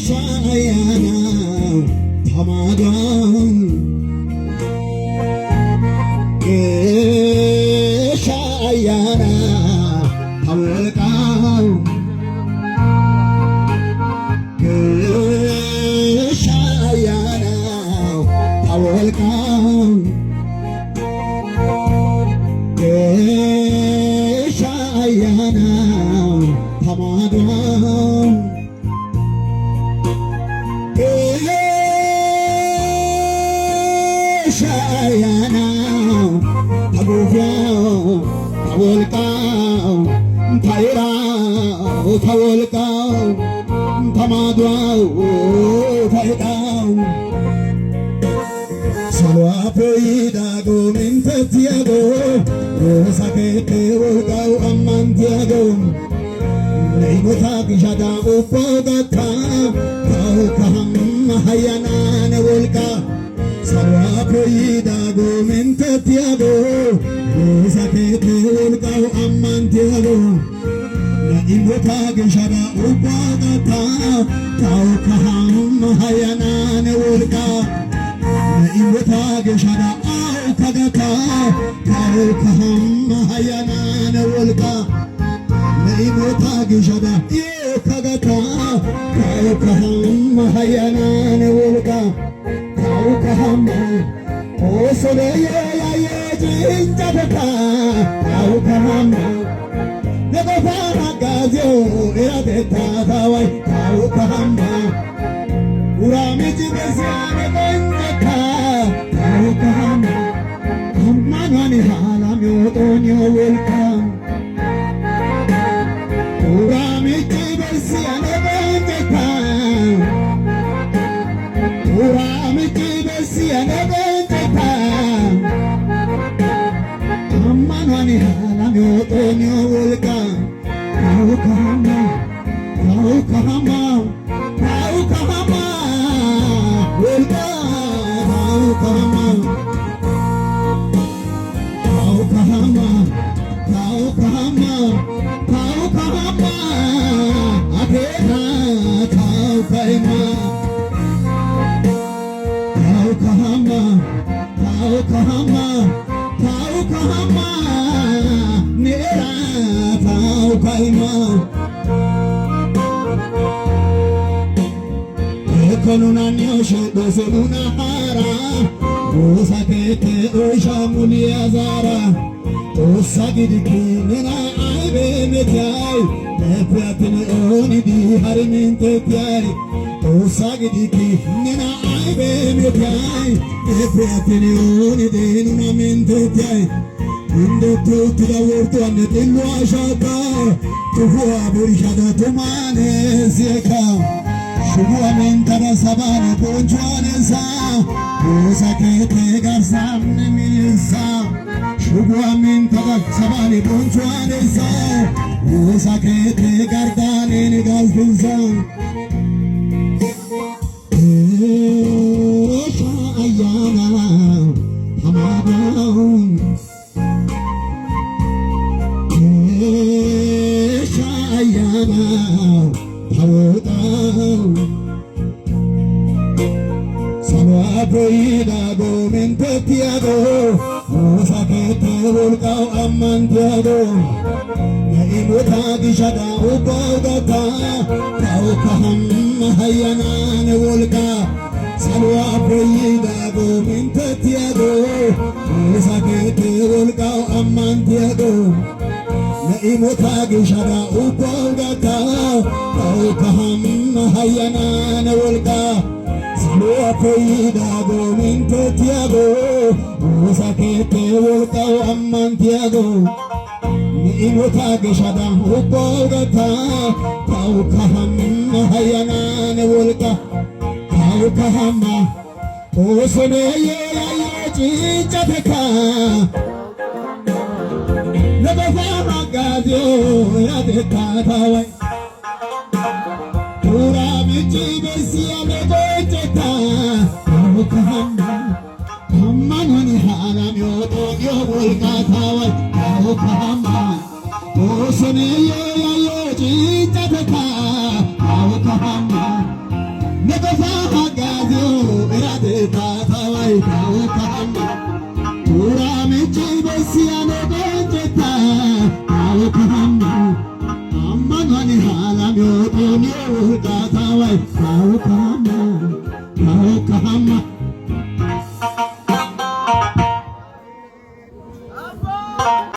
ሻያና ተማዷን ሻያና ተወልቃው ሻያና ተወልቃው ሻያና ተማዷን ሻያና ተጎፊያው ተወልቃው ታይራው ተወልቃው ተማዷው ታይቃው ሰዋፈይዳጎ ምንተትያጎ ሮሳኬቴ ወልቃው አማንትያጎ ነይሞታ ግሻዳ ኡቦጋታ ካውካሃም ሃያናነ ወልቃ ሰዋፈይዳጎ ምንተትያጎ ሮሳኬቴ ወልቃው አማንትያጎ ነይሞታ ግሻዳ ኡቦጋታ ካውካሃም ሃያናነ ወልቃ ነይሞታ ግሻዳ አው ከገታ ካውካሃም ሃያናነ ወልቃ ነይሞታ ግሻዳ ከገታ ካውካሃም ሃያናነ ወልቃ ካውካሃም ኦሶለየ ያየ ጭንጨተታ ካውካሃም ነጎፋ ማጋዜው ኢራቴታ ታዋይ ካውካሃም ጉራሚጭ በዚያነ ቆንጨታ ካውካሃም አማኗን ሃላም ዮጦን ወልቃ ጉራሚጭ በዚያነ ቆንጨታ ጉራሚጭ በዚያነ ቆንጨታ አማኗን ሃላም ዮጦን ወልቃ ካውካሃም ካውካሃም ካውካሃም ወልቃ ካውካሃም ካውካሃም ካውካሃም ካውካሃም አቴና ካውካይማ ካውካሃም ካውካሃም ካውካሃም ኔራ ካውካይማ ኮኑናኒዮ ሸዶሰኑና ሃራ ጎሳኬቴ ኦሻ ሙሊያዛራ ጦሳ ጊድኪንና አይቤሜትያይ ነፍያትን ኦኒዲ ሃሪሚንቴትያይ ጦሳ ጊድኪንና አይቤሜትያይ ነፍያትን ኦኒዴኑና ሜንቴትያይ እንዶቱ ትዳወርቱ አነጥሉ አሻታ ቱሁዋ ብርሻዳ ቱማኔ ዜካ ሹቡአሜን ተረሰባነ ቆንጆአነሳ ጎሳኬቴ ጋርሳም ሚሳ ሹቡአሜን ተረሰባነ ቆንጆአነሳ ጎሳኬቴ ጋርዳኔን ጋዝብንሳ ሻያና ተማዳው ሻያና ተወጣው ሰዋፈይዳጎ ምንተትያጎ ሮሳኬቴ ወልቃው አማንትያጎ ነይሞታ ግሻዳ ኡቦጋታ ካውካሃም ሃያናነ ወልቃ ሰዋፈይዳጎ ምንተትያጎ ሮሳኬቴ ወልቃው አማንትያጎ ነይሞታ ግሻዳ ኡቦጋታ ካውካሃም ሃያናነ ወልቃ ሰዋፈይዳጎ ምንተትያጎ ሮሳኬቴ ወልቃው አማንትያጎ ነይሞታ ግሻዳ ኡቦጋታ ካውካሃም ሃያናነ ወልቃ ካውካሃም ኦሶለየ ያየ ጭንጨተካ ነጎፋ ማጋዜው ኢራቴታ ታዋይ ጉራሚጭ በዚያነ ቆንጨታ ካውካሃም አማኗን ሃላም ዮጦን ወልቃ ታዋይ ካውካሃም ኦሶለየ ያየ ጭንጨተካ ለበሳ ሀጋዚው እራትታታዋይ ታወካማ ቱራምቺ በሲያነ ጎንጀታ ታወካማ አማኗን ሃላሚዮቶኒ ውርቃታዋይ ታወካማ ታወካማ